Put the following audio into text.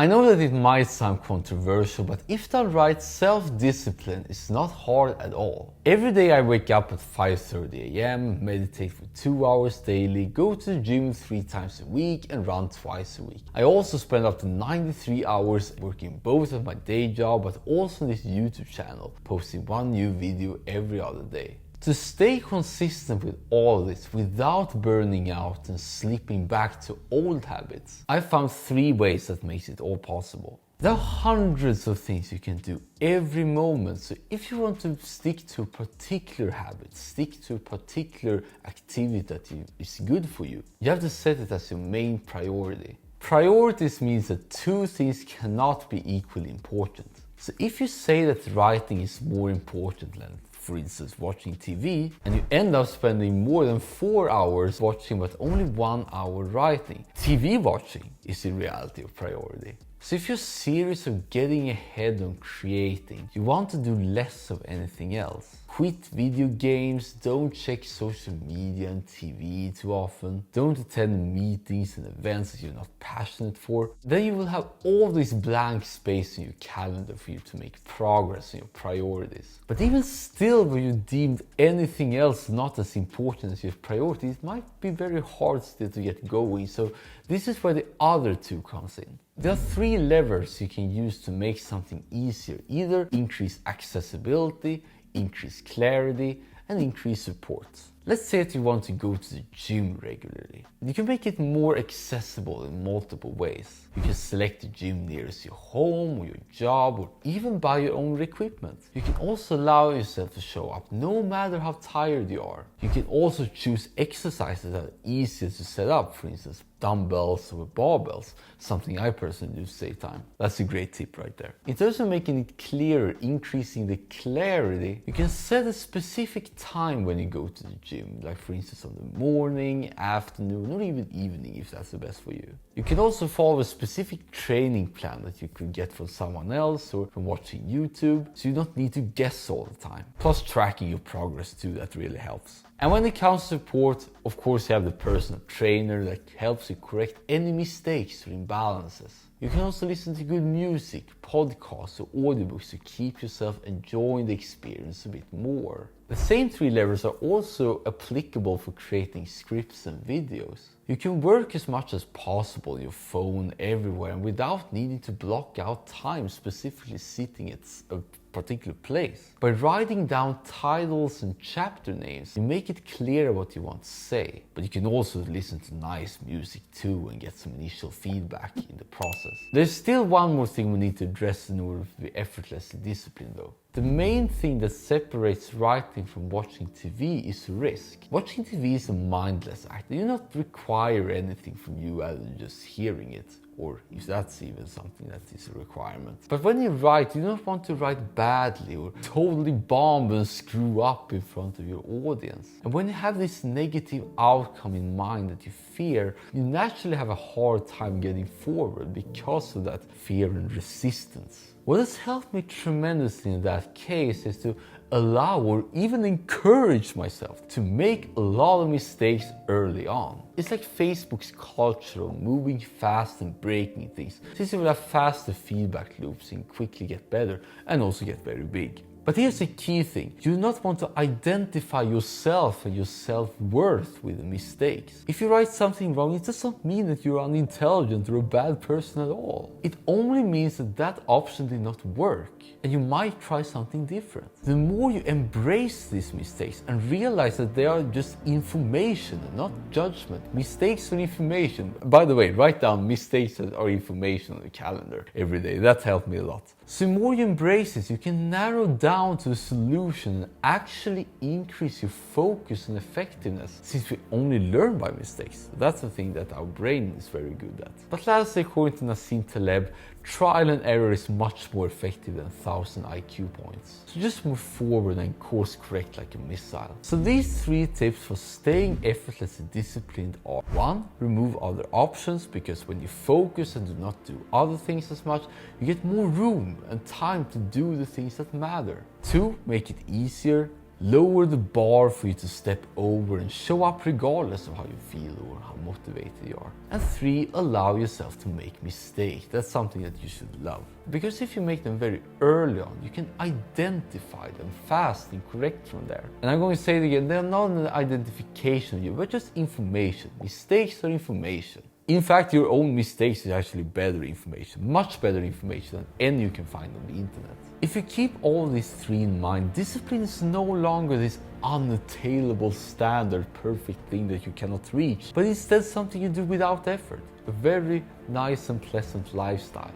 I know that it might sound controversial, but if done right, self-discipline is not hard at all. Every day I wake up at 5:30 a.m, meditate for 2 hours daily, go to the gym 3 times a week and run twice a week. I also spend up to 93 hours working both at my day job but also on this YouTube channel, posting 1 new video every other day. To stay consistent with all this without burning out and slipping back to old habits, I found 3 ways that makes it all possible. There are hundreds of things you can do every moment, so if you want to stick to a particular habit, stick to a particular activity that is good for you, you have to set it as your main priority. Priorities means that 2 things cannot be equally important. So if you say that writing is more important than, for instance, watching TV, and you end up spending more than 4 hours watching but only 1 hour writing, TV watching is in reality a priority. So if you're serious of getting ahead on creating, you want to do less of anything else. Quit video games, don't check social media and TV too often, don't attend meetings and events that you're not passionate for, then you will have all this blank space in your calendar for you to make progress on your priorities. But even still, when you deemed anything else not as important as your priorities, it might be very hard still to get going. So this is where the other 2 comes in. There are 3 levers you can use to make something easier. Either increase accessibility, increase clarity, and increase support. Let's say that you want to go to the gym regularly. You can make it more accessible in multiple ways. You can select the gym nearest your home or your job, or even buy your own equipment. You can also allow yourself to show up no matter how tired you are. You can also choose exercises that are easier to set up, for instance, dumbbells or barbells, something I personally do to save time. That's a great tip right there. In terms of making it clearer, increasing the clarity, you can set a specific time when you go to the gym, like for instance on the morning, afternoon, or even evening if that's the best for you. You can also follow a specific training plan that you could get from someone else or from watching YouTube, so you don't need to guess all the time. Plus tracking your progress too, that really helps. And when it comes to support, of course you have the personal trainer that helps you correct any mistakes or imbalances. You can also listen to good music, podcasts or audiobooks to keep yourself enjoying the experience a bit more. The same 3 levers are also applicable for creating scripts and videos. You can work as much as possible on your phone everywhere and without needing to block out time specifically sitting at a particular place. By writing down titles and chapter names, you make it clear what you want to say. But you can also listen to nice music too and get some initial feedback in the process. There's still one more thing we need to address in order to be effortlessly disciplined though. The main thing that separates writing from watching TV is risk. Watching TV is a mindless act. They do not require anything from you other than just hearing it, or if that's even something that is a requirement. But when you write, you don't want to write badly or totally bomb and screw up in front of your audience. And when you have this negative outcome in mind that you fear, you naturally have a hard time getting forward because of that fear and resistance. What has helped me tremendously in that case is to allow or even encourage myself to make a lot of mistakes early on. It's like Facebook's culture of moving fast and breaking things, since you will have faster feedback loops and quickly get better and also get very big. But here's the key thing. You do not want to identify yourself and your self-worth with the mistakes. If you write something wrong, it does not mean that you're unintelligent or a bad person at all. It only means that that option did not work and you might try something different. The more you embrace these mistakes and realize that they are just information and not judgment. Mistakes are information. By the way, write down mistakes are information on the calendar every day. That helped me a lot. So the more you embrace this, you can narrow down to a solution and actually increase your focus and effectiveness, since we only learn by mistakes. That's the thing that our brain is very good at. But lastly, according to Nassim Taleb, trial and error is much more effective than 1,000 IQ points. So just move forward and course correct like a missile. So these 3 tips for staying effortlessly disciplined are: 1. Remove other options, because when you focus and do not do other things as much, you get more room and time to do the things that matter. 2. Make it easier. lower the bar for you to step over and show up regardless of how you feel or how motivated you are. And 3, allow yourself to make mistakes. That's something that you should love. Because if you make them very early on, you can identify them fast and correct from there. And I'm going to say it again, they're not an identification of you, but just information. Mistakes are information. In fact, your own mistakes is actually better information, much better information than any you can find on the internet. If you keep all these 3 in mind, discipline is no longer this unattainable standard perfect thing that you cannot reach, but instead something you do without effort. A very nice and pleasant lifestyle.